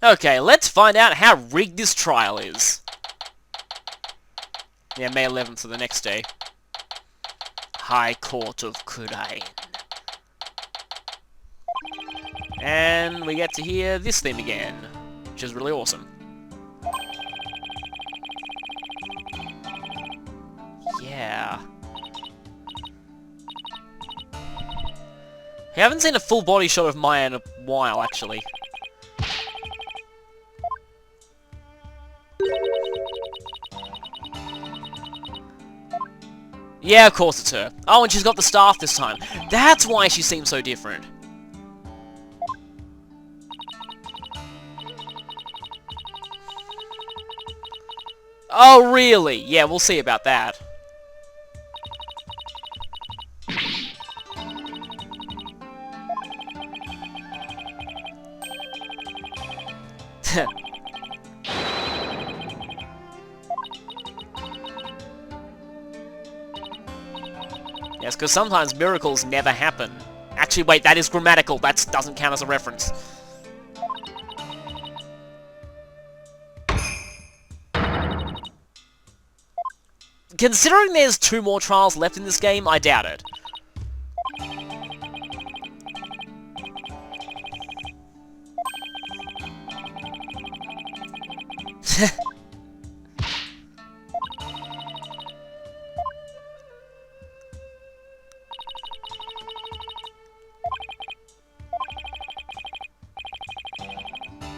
Okay, let's find out how rigged this trial is. Yeah, May 11th, so the next day. High Court of Kurain. And we get to hear this theme again, which is really awesome. Yeah. I haven't seen a full body shot of Maya in a while, actually. Yeah, of course it's her. Oh, and she's got the staff this time. That's why she seems so different. Oh, really? Yeah, we'll see about that. Yes, because sometimes miracles never happen. Actually, wait, that is grammatical. That doesn't count as a reference. Considering there's 2 more trials left in this game, I doubt it.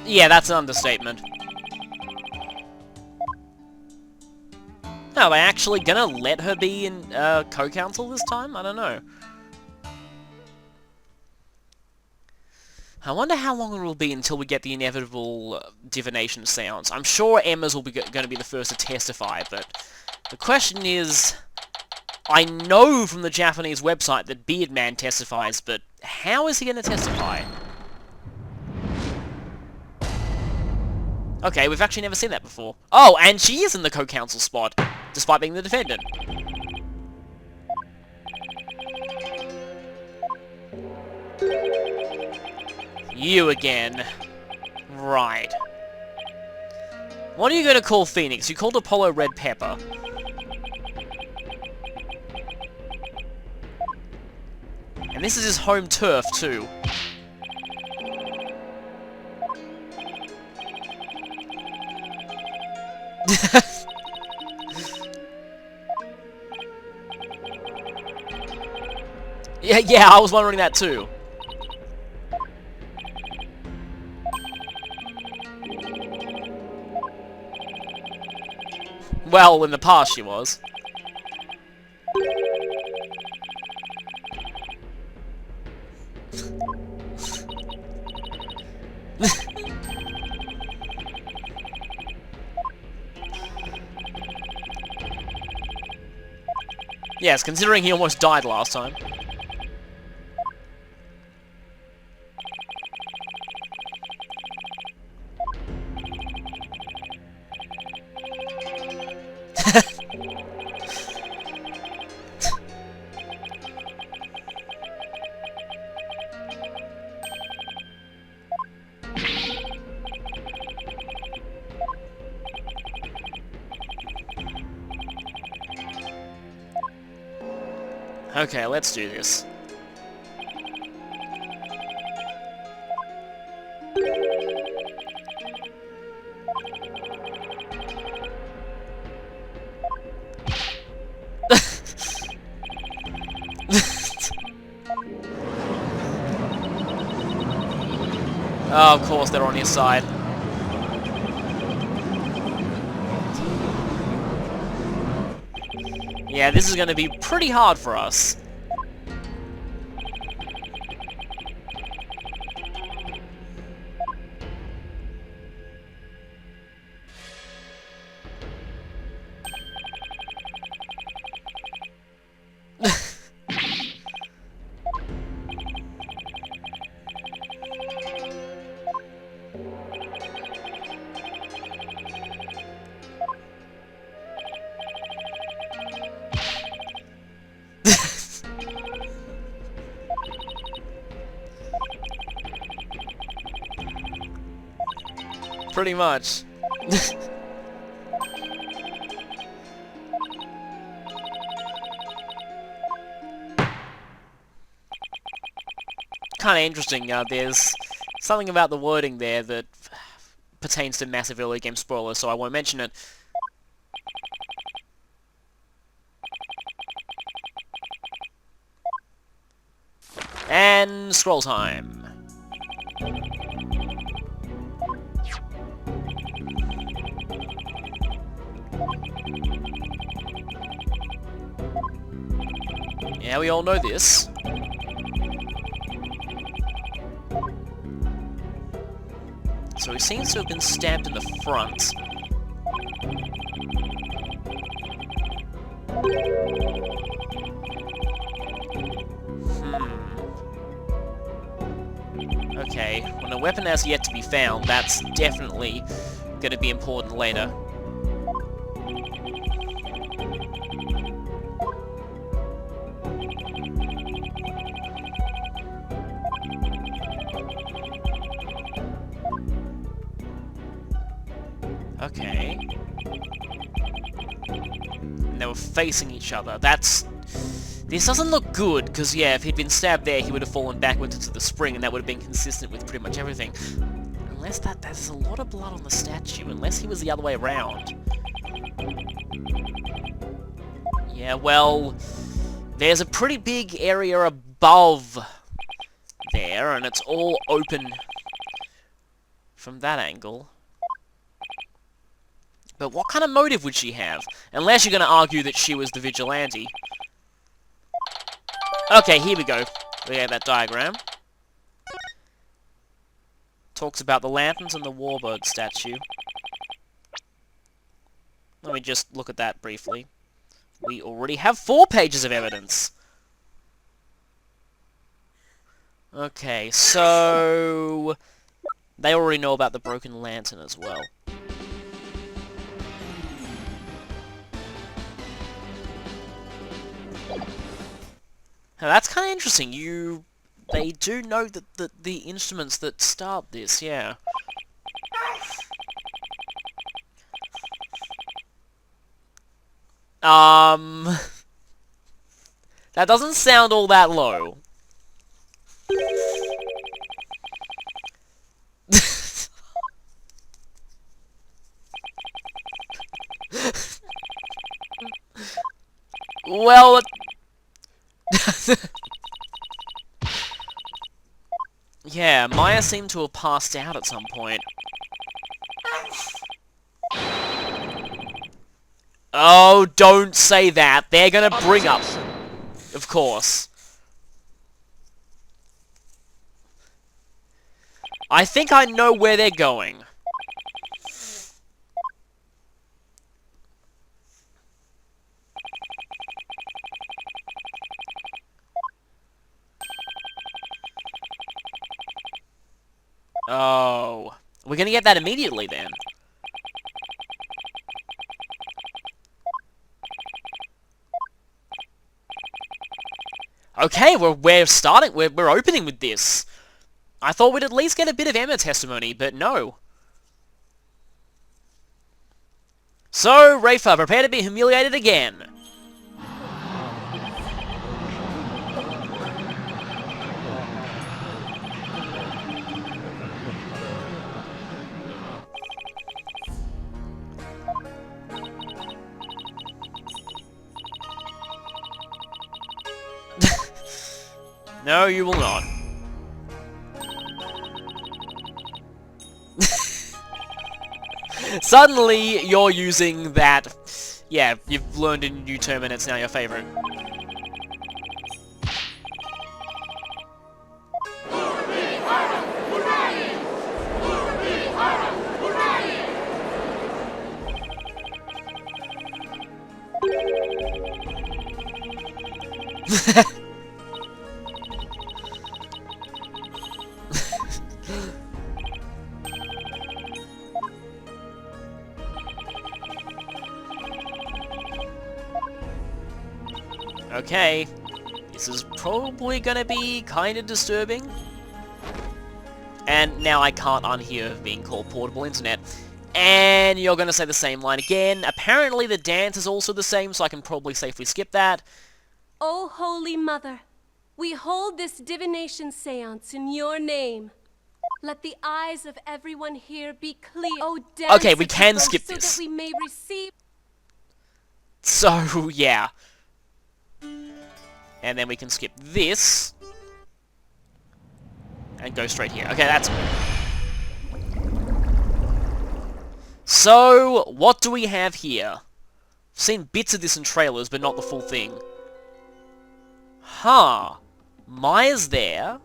Yeah, that's an understatement. Are they actually gonna let her be in co-counsel this time? I don't know. I wonder how long it will be until we get the inevitable Divination Seance. I'm sure Emma's will be going to be the first to testify, but the question is... I know from the Japanese website that Beardman testifies, but how is he going to testify? Okay, we've actually never seen that before. Oh, and she is in the co-counsel spot, despite being the defendant. You again. Right. What are you going to call Phoenix? You called Apollo Red Pepper. And this is his home turf, too. Yeah, I was wondering that too. Well, in the past she was. Yes, considering he almost died last time. Okay, let's do this. Oh, of course they're on his side. Yeah, this is going to be pretty hard for us. Pretty much. Kind of interesting. There's something about the wording there that pertains to massive early game spoilers, so I won't mention it. And scroll time. Yeah, we all know this. So he seems to have been stabbed in the front. Okay, when a weapon has yet to be found, that's definitely going to be important later. Okay. And they were facing each other. This doesn't look good, because, yeah, if he'd been stabbed there, he would have fallen backwards into the spring, and that would have been consistent with pretty much everything. Unless there's a lot of blood on the statue, unless he was the other way around. Yeah, well, there's a pretty big area above there, and it's all open from that angle. But what kind of motive would she have? Unless you're going to argue that she was the vigilante. Okay, here we go. We have that diagram. Talks about the lanterns and the warbird statue. Let me just look at that briefly. We already have 4 pages of evidence. Okay, so they already know about the broken lantern as well. Now that's kind of interesting. They do know that the instruments that start this, yeah. That doesn't sound all that low. Well, yeah, Maya seemed to have passed out at some point. Oh, don't say that. They're gonna bring up... Of course. I think I know where they're going. Oh. We're gonna get that immediately, then. Okay, we're starting, we're opening with this. I thought we'd at least get a bit of Emma testimony, but no. So, Rafa, prepare to be humiliated again. No, you will not. Suddenly, you're using that... Yeah, you've learned a new term and it's now your favorite. Okay, this is probably gonna be kinda disturbing. And now I can't unhear of being called portable internet. And you're going to say the same line again. Apparently the dance is also the same, so I can probably safely skip that. O Holy Mother, we hold this divination seance in your name. Let the eyes of everyone here be clear. Oh, dance Okay, we can skip so this. that we may receive. So, yeah. And then we can skip this. And go straight here. Okay, that's... So, what do we have here? I've seen bits of this in trailers, but not the full thing. Huh. Maya's there.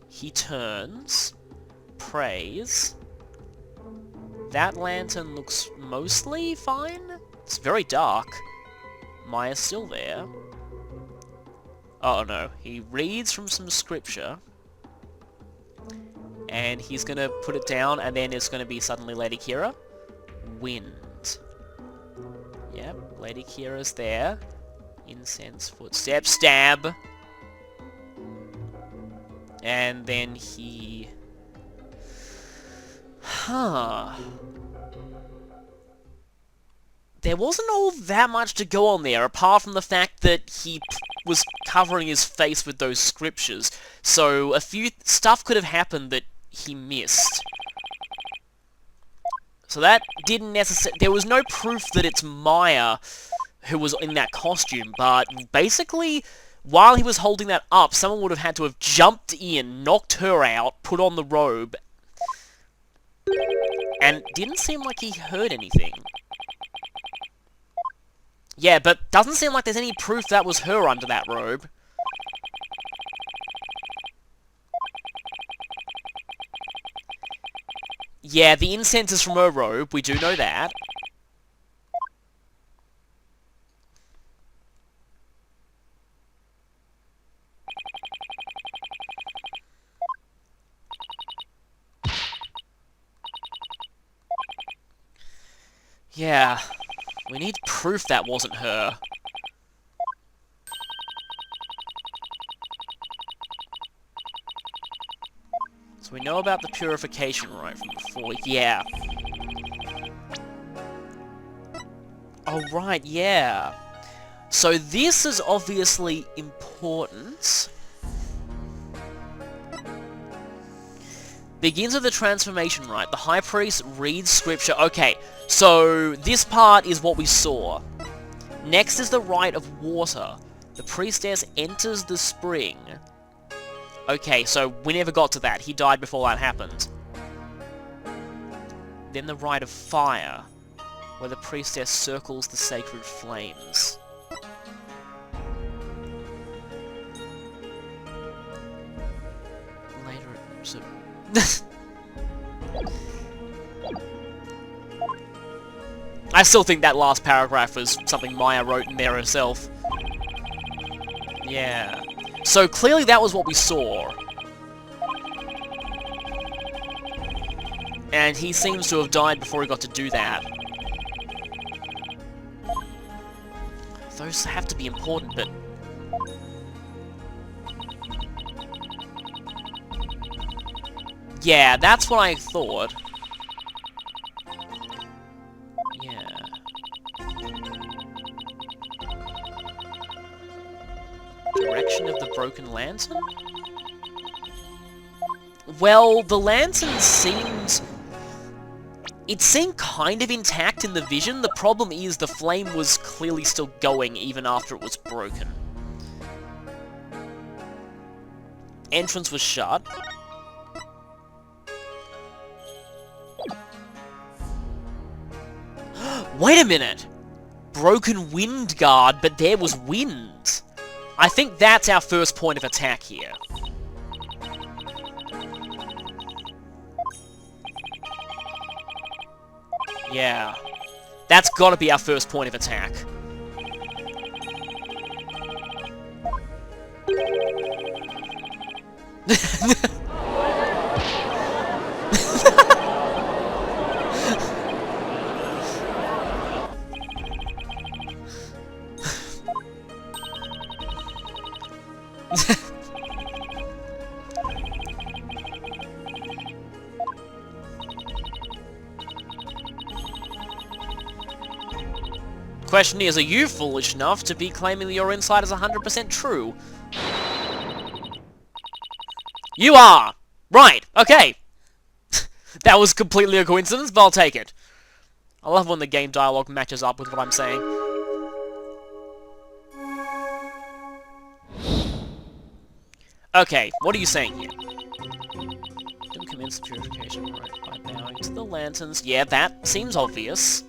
He turns. Prays. That lantern looks mostly fine. It's very dark. Maya's still there. Oh no. He reads from some scripture. And he's gonna put it down, and then it's gonna be suddenly Lady Kira. Wind. Yep, Lady Kira's there. Incense, footsteps, stab. And then he... Huh. There wasn't all that much to go on there, apart from the fact that he was covering his face with those scriptures. So a few stuff could have happened that he missed. So that didn't necessarily... There was no proof that it's Maya who was in that costume, but basically, while he was holding that up, someone would have had to have jumped in, knocked her out, put on the robe, and didn't seem like he heard anything. Yeah, but doesn't seem like there's any proof that was her under that robe. Yeah, the incense is from her robe, we do know that. Yeah, we need proof that wasn't her. So we know about the purification rite from before, yeah. Oh right, yeah. So this is obviously important. Begins with the transformation rite. The high priest reads scripture. Okay, so this part is what we saw. Next is the rite of water. The priestess enters the spring. Okay, so we never got to that. He died before that happened. Then the rite of fire, where the priestess circles the sacred flames. Later, so... I still think that last paragraph was something Maya wrote in there herself. Yeah. So clearly that was what we saw. And he seems to have died before he got to do that. Those have to be important, but... Yeah, that's what I thought. Yeah. Direction of the broken lantern? Well, the lantern seemed... It seemed kind of intact in the vision. The problem is the flame was clearly still going even after it was broken. Entrance was shut. Wait a minute! Broken wind guard, but there was wind. I think that's our first point of attack here. Yeah. That's gotta be our first point of attack. question is, are you foolish enough to be claiming that your insight is 100% true? You are! Right, okay. That was completely a coincidence, but I'll take it. I love when the game dialogue matches up with what I'm saying. Okay, what are you saying here? Didn't commence the purification right by bowing to the lanterns. Yeah, that seems obvious.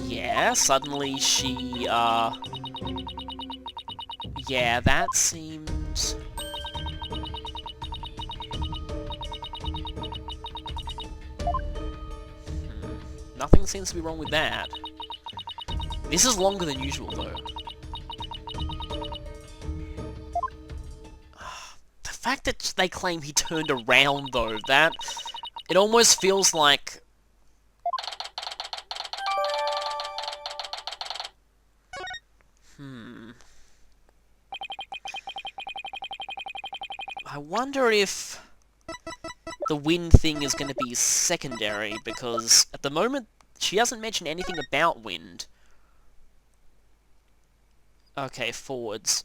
Yeah, suddenly she, yeah, that seems... Nothing seems to be wrong with that. This is longer than usual, though. The fact that they claim he turned around, though, that... It almost feels like... I wonder if the wind thing is going to be secondary, because at the moment she hasn't mentioned anything about wind. Okay, forwards.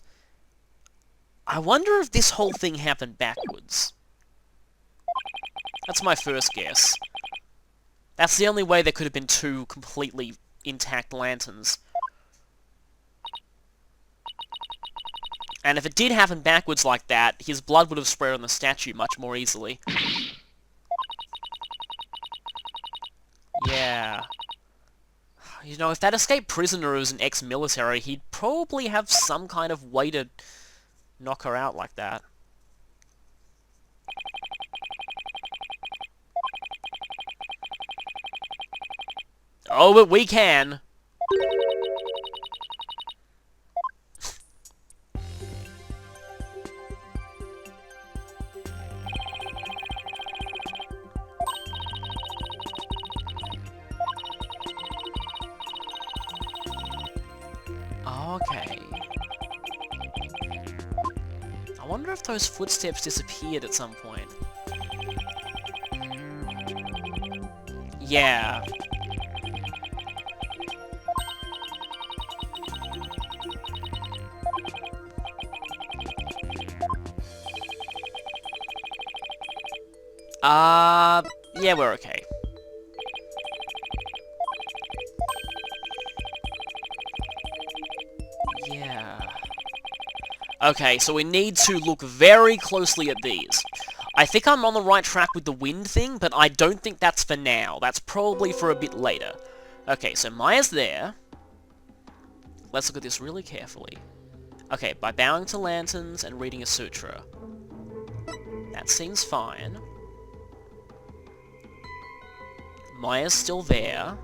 I wonder if this whole thing happened backwards. That's my first guess. That's the only way there could have been two completely intact lanterns. And if it did happen backwards like that, his blood would have spread on the statue much more easily. Yeah. You know, if that escaped prisoner was an ex-military, he'd probably have some kind of way to knock her out like that. Oh, but we can! Okay. I wonder if those footsteps disappeared at some point. Yeah. Yeah, we're okay. Yeah. Okay, so we need to look very closely at these. I think I'm on the right track with the wind thing, but I don't think that's for now. That's probably for a bit later. Okay, so Maya's there. Let's look at this really carefully. Okay, by bowing to lanterns and reading a sutra. That seems fine. Maya's still there.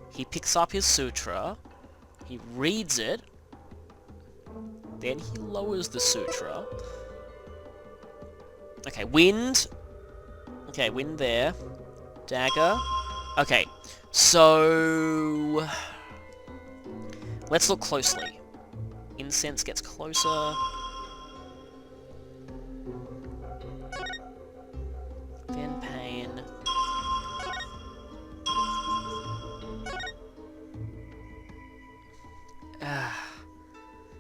He picks up his sutra. He reads it. Then he lowers the sutra. Okay, wind. Okay, wind there. Dagger. Okay, so... let's look closely. Incense gets closer. Then pain.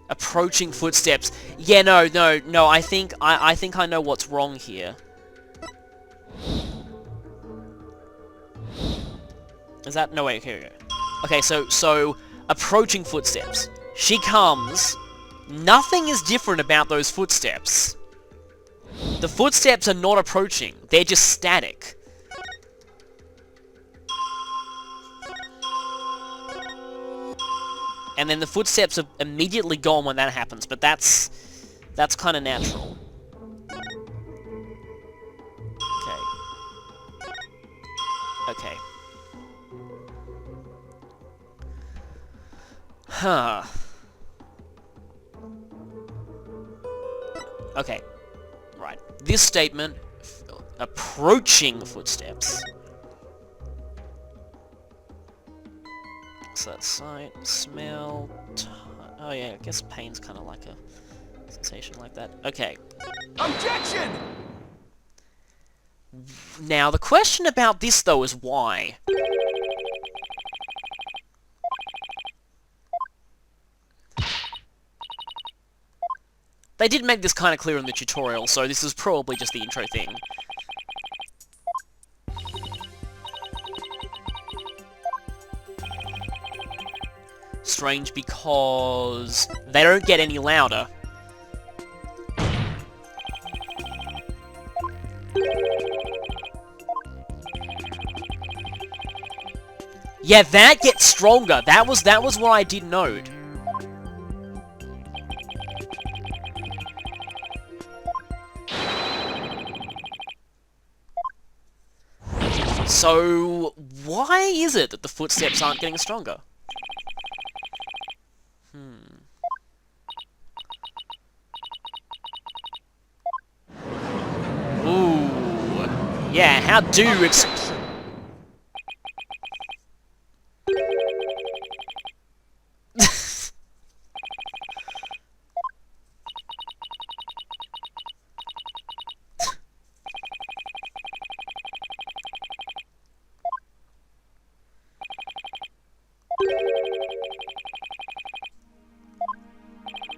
Approaching footsteps. Yeah, no. I think I know what's wrong here. Is that... no, wait, here we go. Okay, so approaching footsteps. She comes. Nothing is different about those footsteps. The footsteps are not approaching. They're just static. And then the footsteps are immediately gone when that happens, but that's kind of natural. Okay. Okay. Huh. Okay. Right. This statement, approaching footsteps. So that's sight, smell, oh yeah, I guess pain's kind of like a sensation like that. Okay. Objection! Now, the question about this, though, is why? They did make this kind of clear in the tutorial, so this is probably just the intro thing. Strange because they don't get any louder. Yeah, that gets stronger. That was what I did note. So, why is it that the footsteps aren't getting stronger? Ooh. Yeah, how do you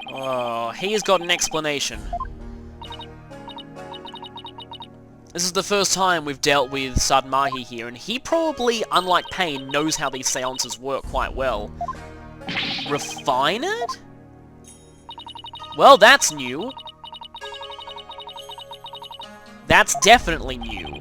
Oh, he's got an explanation. This is the first time we've dealt with Sadmahi here, and he probably, unlike Pain, knows how these seances work quite well. Refine it? Well, that's new. That's definitely new.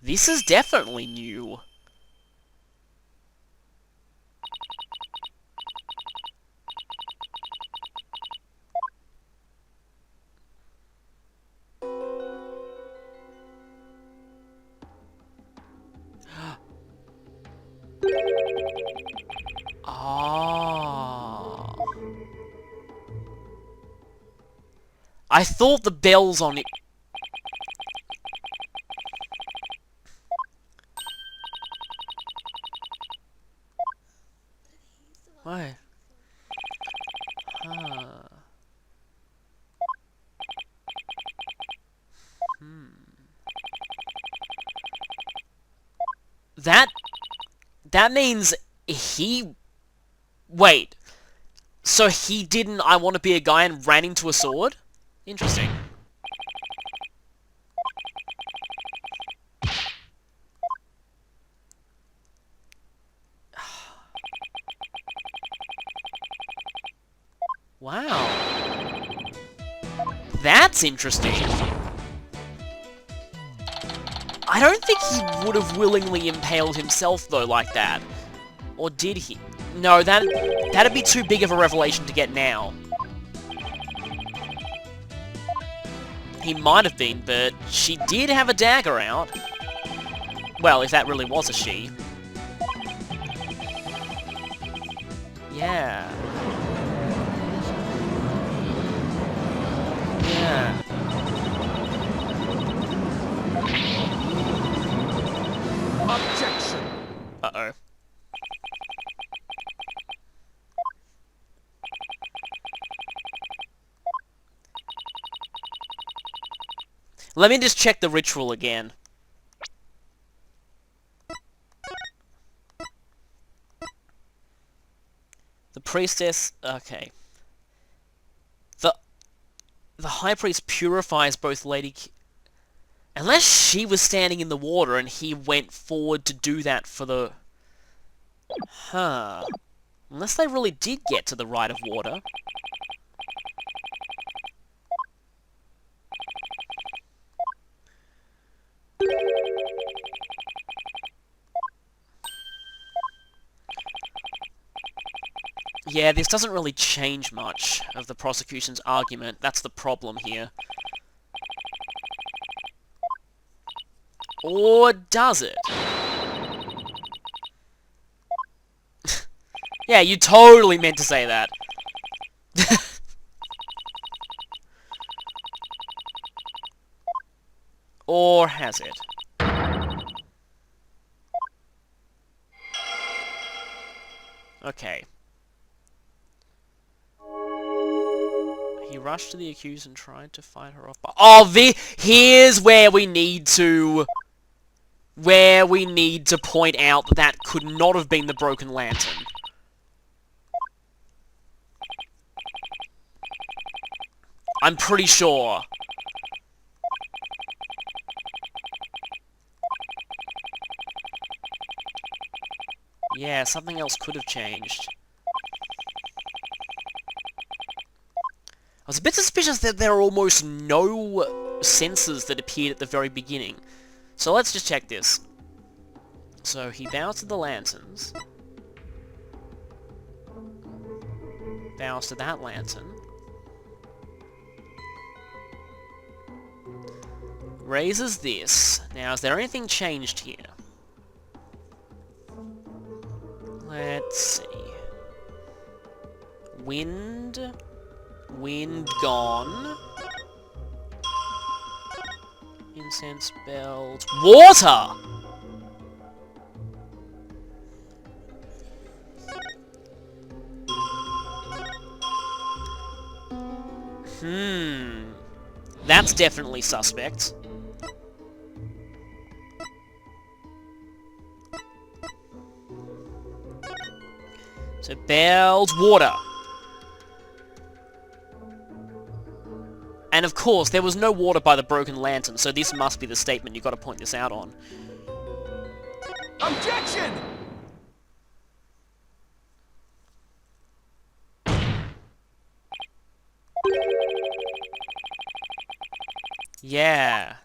This is definitely new. Ah. I thought the bells on it... Why? Huh. That means he... Wait. So he didn't I want to be a guy and ran into a sword? Interesting. Wow. That's interesting. I don't think he would have willingly impaled himself, though, like that. Or did he? No, that'd be too big of a revelation to get now. He might have been, but she did have a dagger out. Well, if that really was a she. Yeah. Yeah. Objection! Uh-oh. Let me just check the ritual again. The priestess... Okay. The high priest purifies both unless she was standing in the water and he went forward to do that for the... Huh. Unless they really did get to the rite of water. Yeah, this doesn't really change much of the prosecution's argument. That's the problem here. Or does it? Yeah, you totally meant to say that. Or has it? Okay. He rushed to the accused and tried to fight her off. Oh, here's where we need to... Where we need to point out that that could not have been the broken lantern. I'm pretty sure. Yeah, something else could have changed. I was a bit suspicious that there are almost no sensors that appeared at the very beginning. So let's just check this. So he bows to the lanterns. Bows to that lantern. Raises this. Now, is there anything changed here? Let's see. Wind. Wind gone. Incense bells. Water! That's definitely suspect. So, bells, water. And of course, there was no water by the broken lantern, so this must be the statement you've got to point this out on. Objection! Yeah.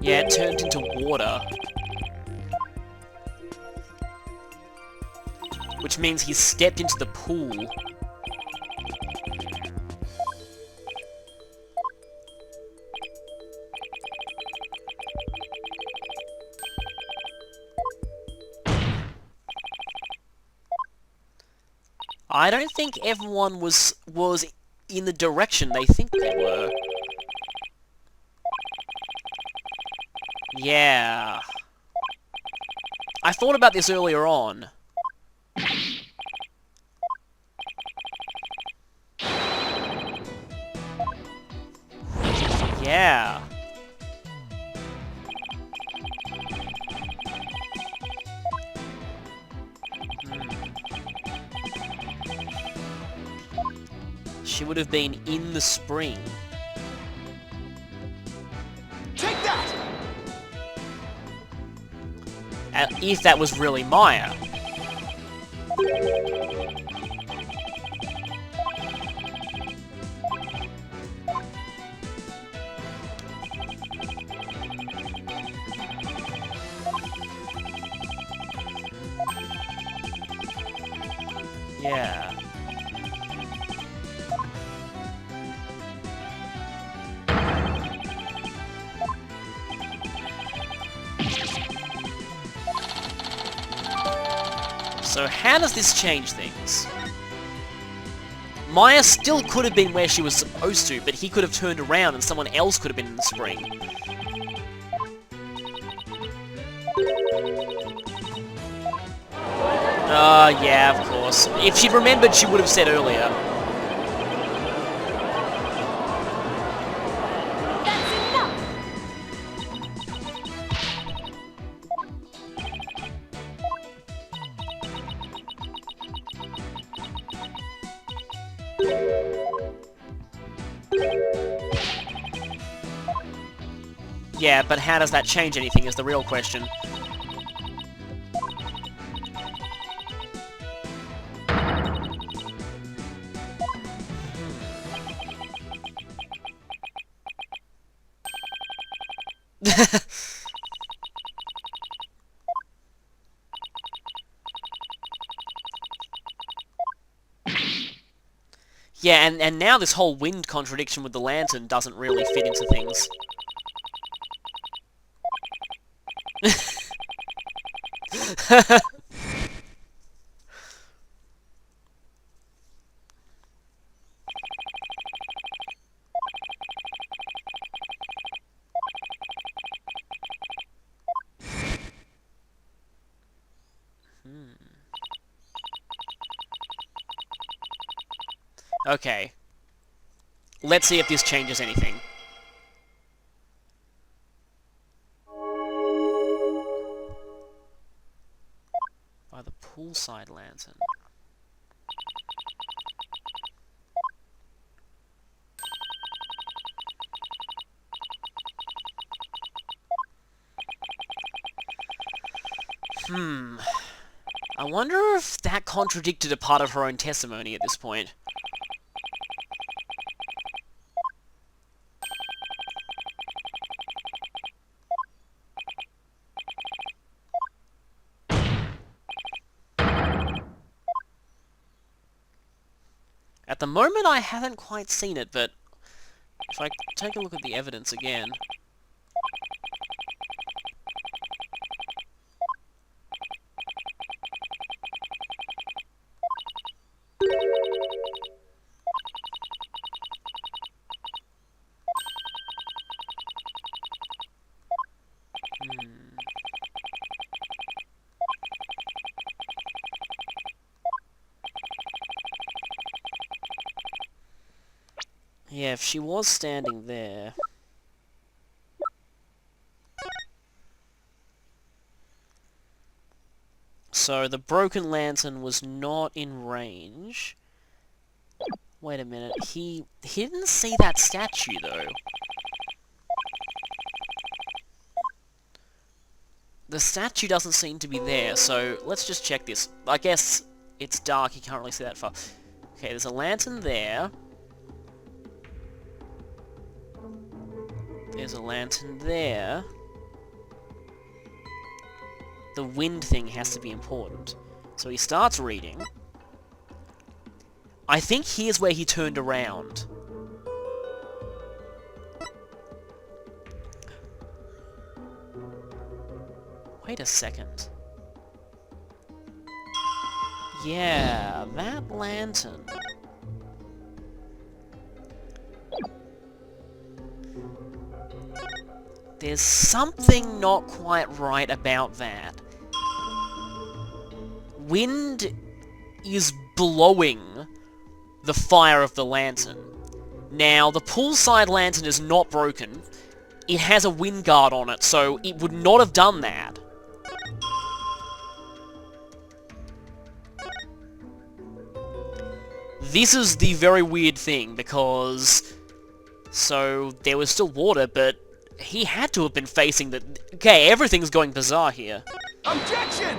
Yeah, it turned into water. Which means he stepped into the pool. I don't think everyone was in the direction they think they were. Yeah. I thought about this earlier on. Yeah. She would have been in the spring. Take that! If that was really Maya. Yeah. So how does this change things? Maya still could have been where she was supposed to, but he could have turned around and someone else could have been in the spring. Yeah, of course. If she'd remembered, she would have said earlier. That's enough! Yeah, but how does that change anything is the real question. Yeah, and now this whole wind contradiction with the lantern doesn't really fit into things. Okay. Let's see if this changes anything. By the poolside lantern. I wonder if that contradicted a part of her own testimony at this point. At the moment, I haven't quite seen it, but if I take a look at the evidence again... Yeah, if she was standing there... So, the broken lantern was not in range. Wait a minute, he didn't see that statue, though. The statue doesn't seem to be there, so let's just check this. I guess it's dark, you can't really see that far. Okay, there's a lantern there. There's a lantern there. The wind thing has to be important. So he starts reading. I think here's where he turned around. Wait a second. Yeah, that lantern. There's something not quite right about that. Wind is blowing the fire of the lantern. Now, the poolside lantern is not broken. It has a wind guard on it, so it would not have done that. This is the very weird thing, because... So, there was still water, but he had to have been facing the... Okay, everything's going bizarre here. Objection!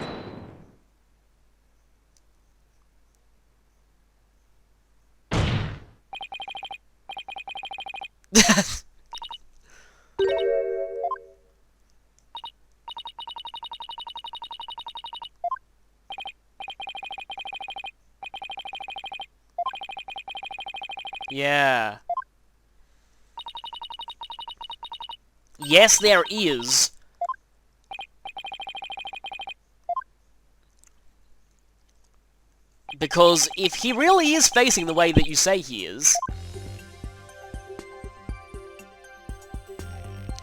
Yeah. Yes, there is. Because if he really is facing the way that you say he is...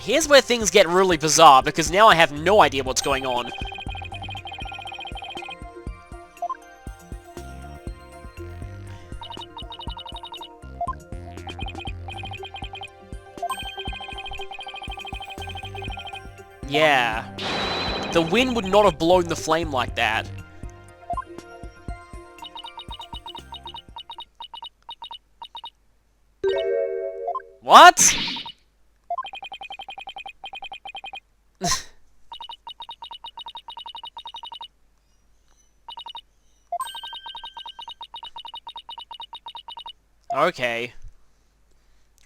Here's where things get really bizarre, because now I have no idea what's going on. Yeah. The wind would not have blown the flame like that. What? Okay.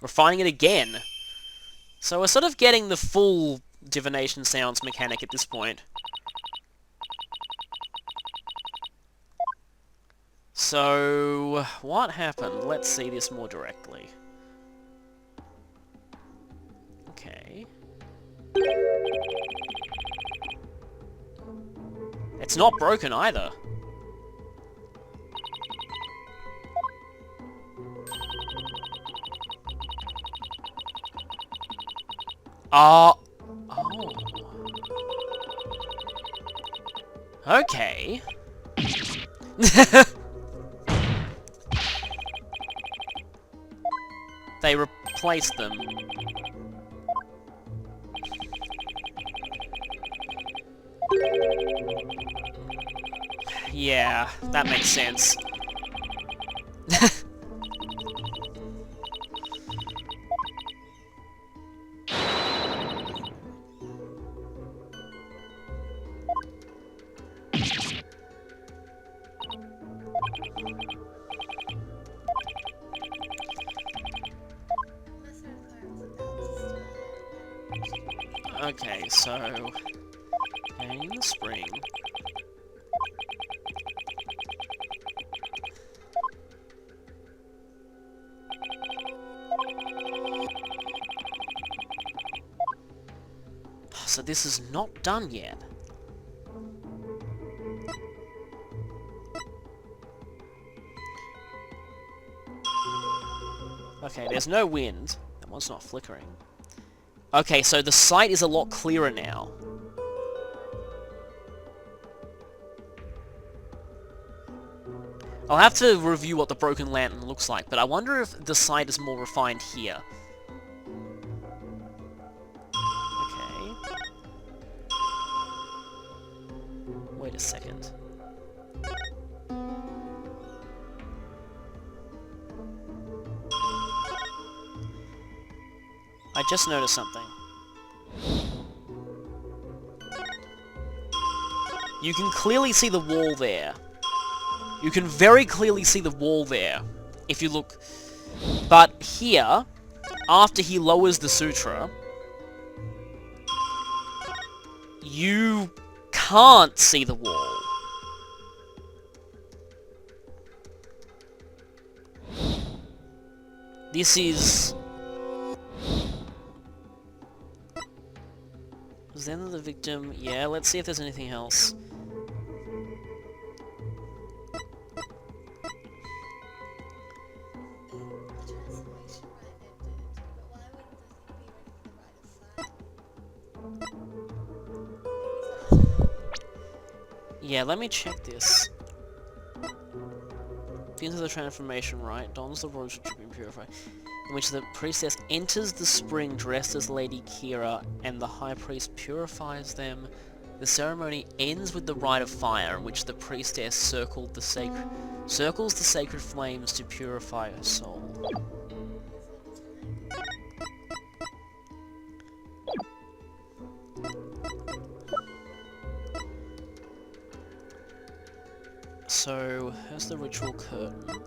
We're finding it again. So we're sort of getting the full divination seance mechanic at this point. So, what happened? Let's see this more directly. Okay. It's not broken either. Oh. Okay. place them. Yeah, that makes sense. Okay, so... in the spring... So this is not done yet. Okay, there's no wind. That one's not flickering. Okay, so the sight is a lot clearer now. I'll have to review what the broken lantern looks like, but I wonder if the sight is more refined here. Okay. Wait a second. I just noticed something. You can clearly see the wall there. You can very clearly see the wall there, if you look. But here, after he lowers the sutra, you can't see the wall. This is... Was then the victim? Yeah, let's see if there's anything else. Yeah, let me check this. Begins the transformation rite, dons the robes which have been purified, in which the priestess enters the spring dressed as Lady Kira, and the high priest purifies them. The ceremony ends with the rite of fire, in which the priestess circles the sacred flames to purify her soul. So, here's the ritual curtain.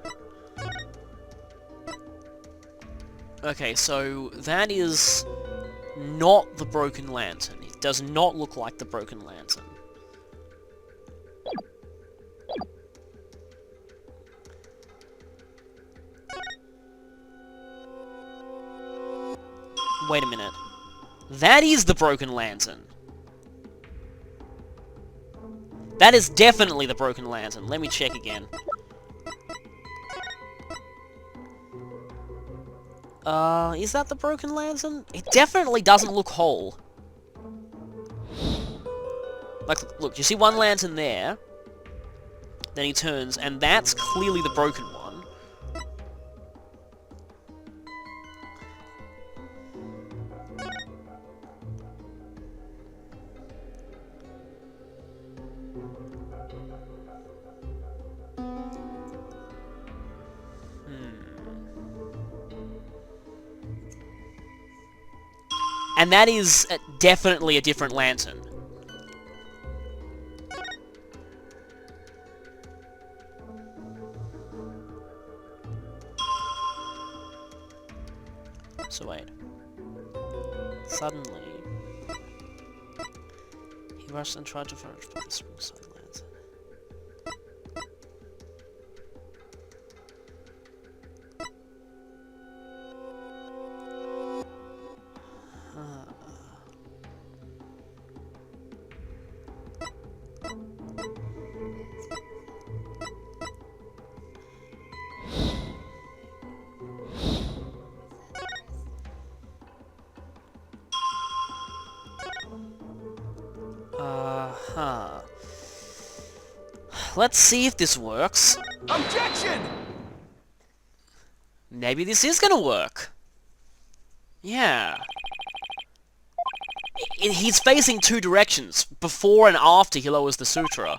Okay, so that is not the broken lantern. It does not look like the broken lantern. Wait a minute. That is the broken lantern. That is definitely the broken lantern. Let me check again. Is that the broken lantern? It definitely doesn't look whole. Like, look, you see one lantern there, then he turns, and that's clearly the broken one. And that is definitely a different lantern. So wait. Suddenly, he rushed and tried to furnish by the spring side lantern. Let's see if this works. Objection! Maybe this is gonna work. Yeah. He's facing two directions, before and after he lowers the sutra.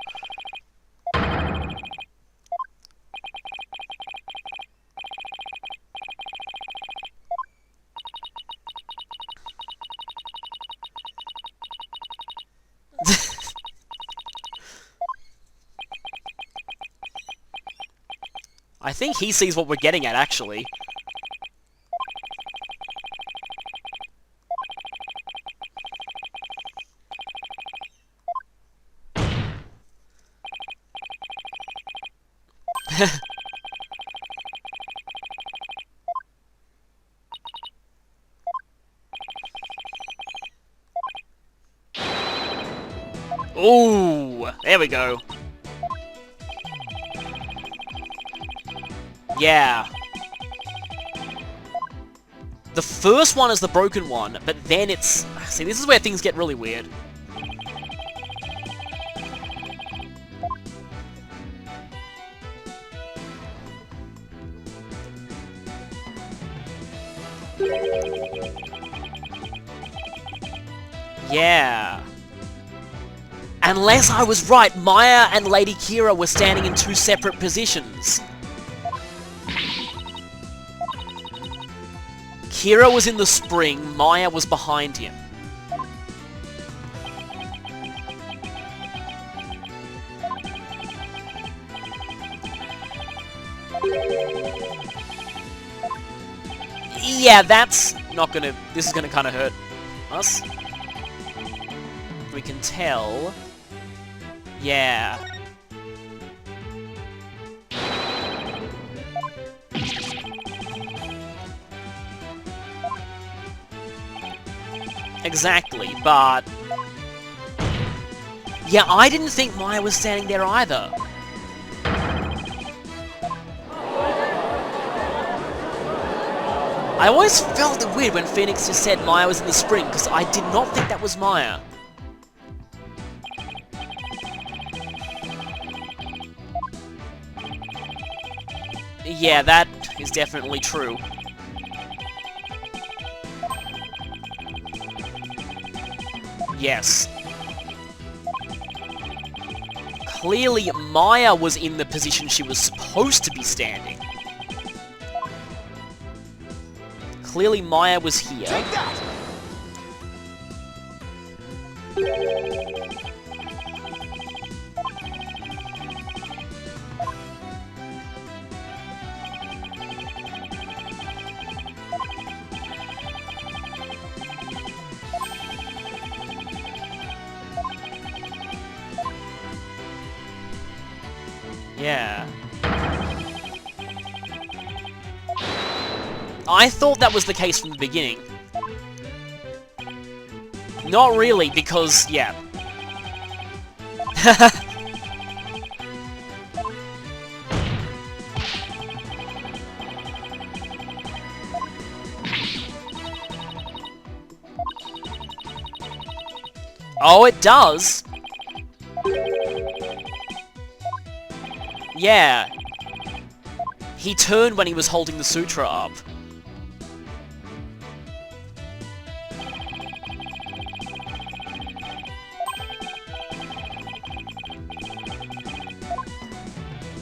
I think he sees what we're getting at, actually. Ooh, there we go. Yeah. The first one is the broken one, but then it's... See, this is where things get really weird. Yeah. Unless I was right, Maya and Lady Kira were standing in two separate positions. Kira was in the spring, Maya was behind him. Yeah, that's not gonna... This is gonna kinda hurt us. We can tell... Yeah. Exactly, but... Yeah, I didn't think Maya was standing there either. I always felt it weird when Phoenix just said Maya was in the spring, because I did not think that was Maya. Yeah, that is definitely true. Yes. Clearly, Maya was in the position she was supposed to be standing. Clearly, Maya was here. Take that! Yeah. I thought that was the case from the beginning. Not really, because, yeah. Oh, it does! Yeah. He turned when he was holding the sutra up.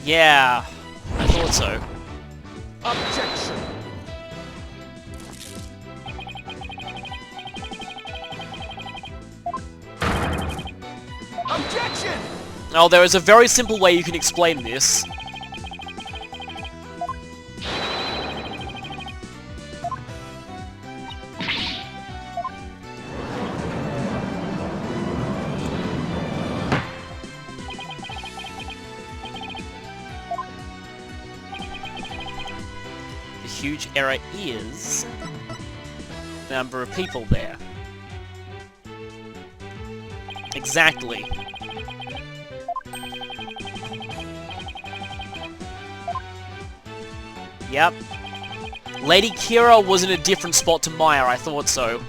Yeah, I thought so. Objection! Objection! Oh, there is a very simple way you can explain this. The huge error is the number of people there. Exactly. Yep. Lady Kira was in a different spot to Maya, I thought so.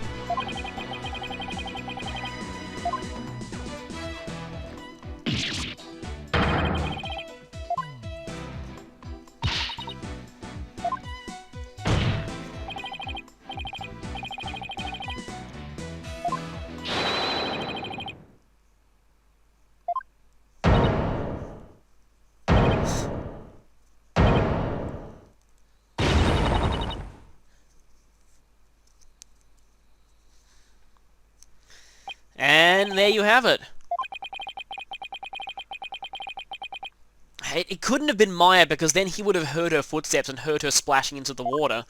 And there you have it. It couldn't have been Maya, because then he would have heard her footsteps and heard her splashing into the water.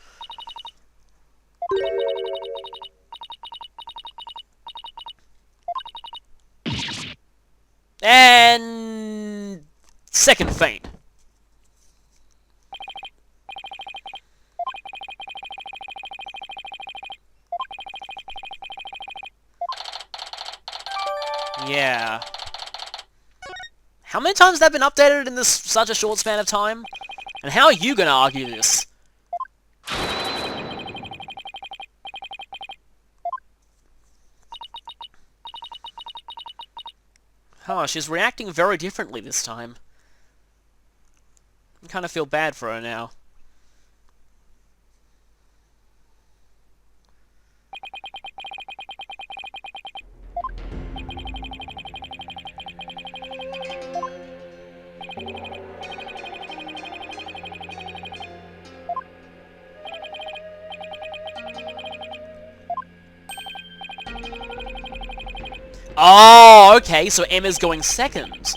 And... second feint. Yeah. How many times has that been updated in this such a short span of time? And how are you gonna argue this? Oh, she's reacting very differently this time. I kind of feel bad for her now. Oh, okay, so Emma's going second.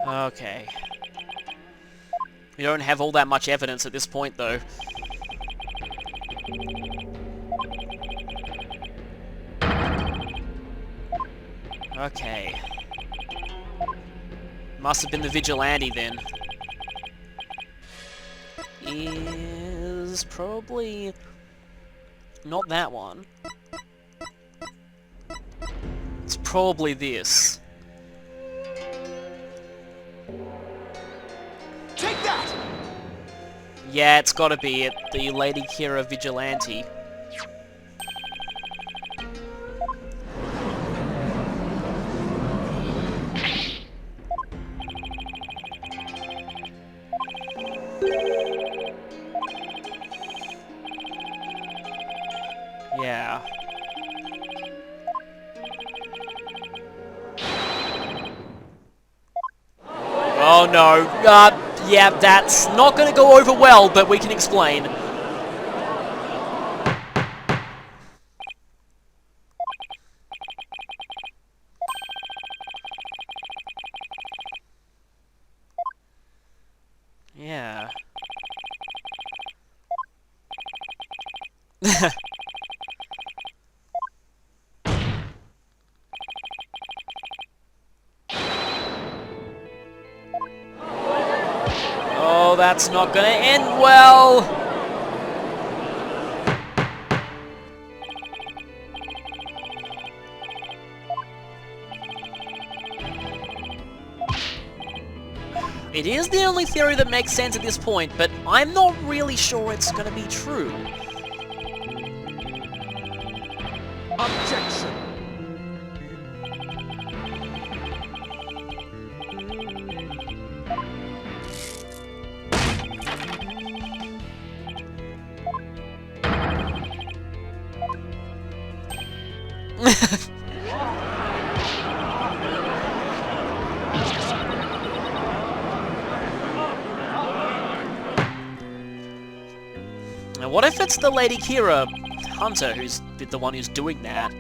Okay. We don't have all that much evidence at this point, though. Okay. Must have been the vigilante, then. Is probably not that one. It's probably this. Take that! Yeah, it's gotta be it. The Lady Kira vigilante. Yeah. Oh no. Yeah, that's not gonna go over well, but we can explain. Yeah. Oh, that's not gonna end well! It is the only theory that makes sense at this point, but I'm not really sure it's gonna be true. Objection! Now, what if it's the Lady Kira Hunter who's the one who's doing that?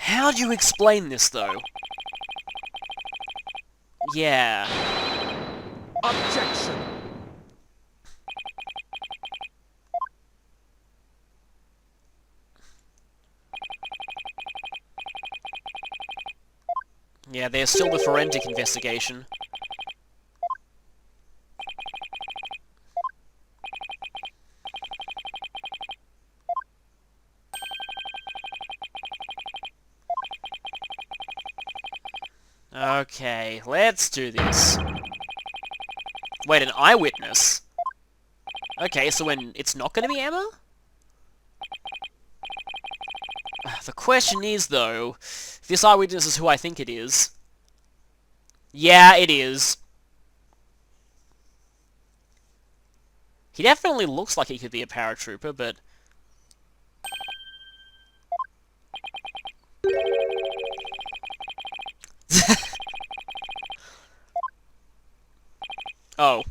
How do you explain this, though? Yeah. Objection! Yeah, there's still the forensic investigation. Okay, let's do this. Wait, an eyewitness? Okay, so when it's not going to be Emma? The question is, though, if this eyewitness is who I think it is. Yeah, it is. He definitely looks like he could be a paratrooper, but... Oh.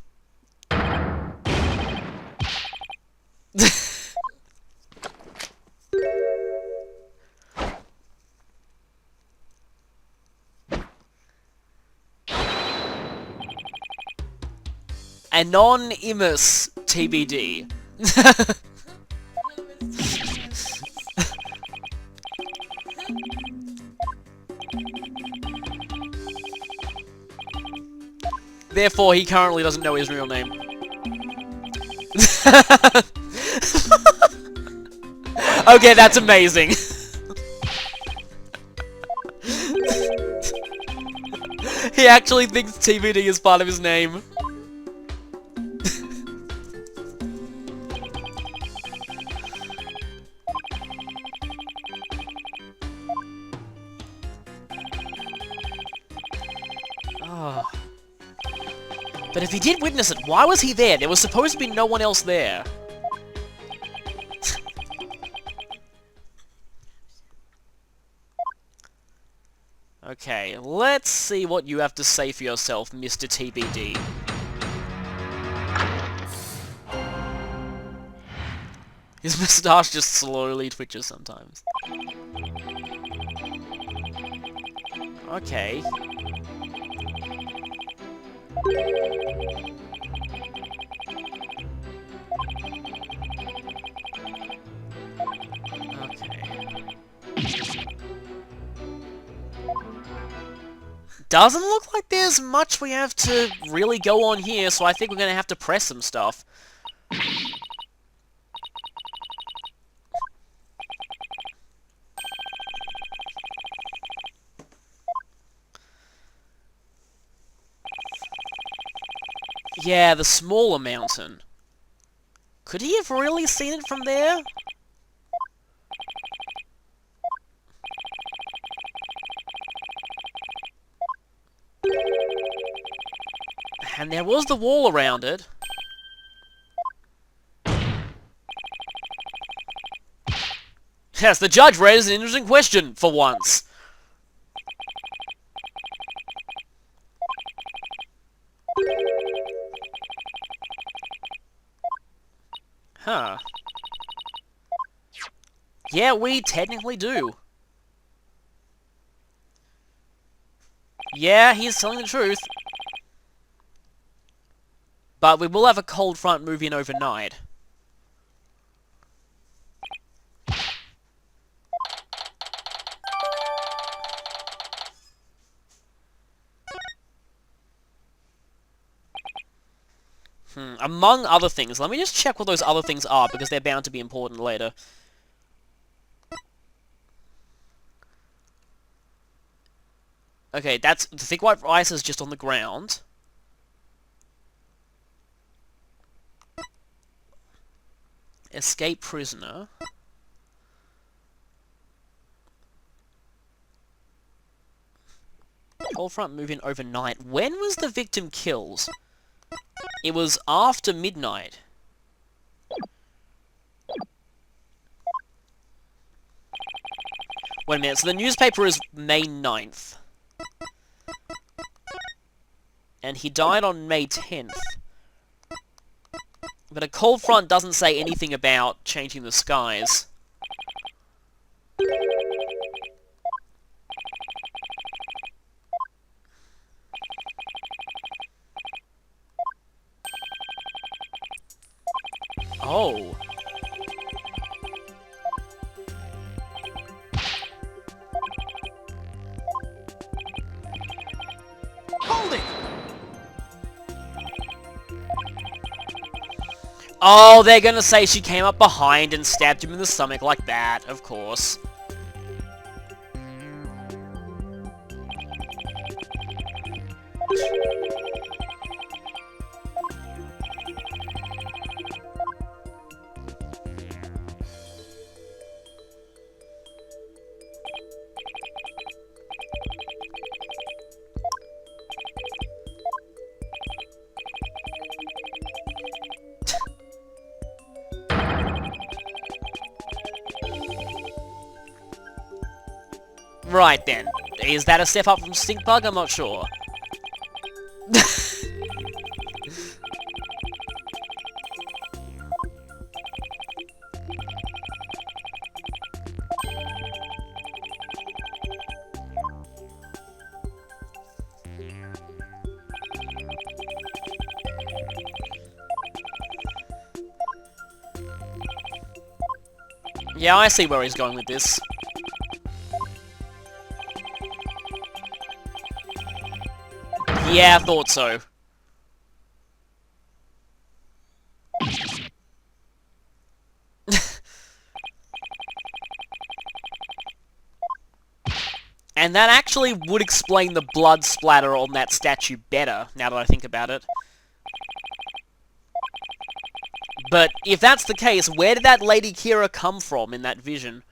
Anonymous TBD. Therefore, he currently doesn't know his real name. Okay, that's amazing. He actually thinks TBD is part of his name. Oh. But if he did witness it, why was he there? There was supposed to be no one else there. Okay, let's see what you have to say for yourself, Mr. TBD. His moustache just slowly twitches sometimes. Okay. Doesn't look like there's much we have to really go on here, so I think we're going to have to press some stuff. Yeah, the smaller mountain. Could he have really seen it from there? And there was the wall around it. Yes, the judge raised an interesting question, for once. Huh. Yeah, we technically do. Yeah, he's telling the truth. But we will have a cold front move in overnight. Among other things. Let me just check what those other things are, because they're bound to be important later. Okay, that's... the thick white ice is just on the ground. Escape prisoner. Cold front move in overnight. When was the victim killed? It was after midnight. Wait a minute, so the newspaper is May 9th. And he died on May 10th. But a cold front doesn't say anything about changing the skies. Oh. Oh, they're gonna say she came up behind and stabbed him in the stomach like that, of course. Right then. Is that a step up from Stink Bug? I'm not sure. Yeah, I see where he's going with this. Yeah, I thought so. And that actually would explain the blood splatter on that statue better, now that I think about it. But if that's the case, where did that Lady Kira come from in that vision?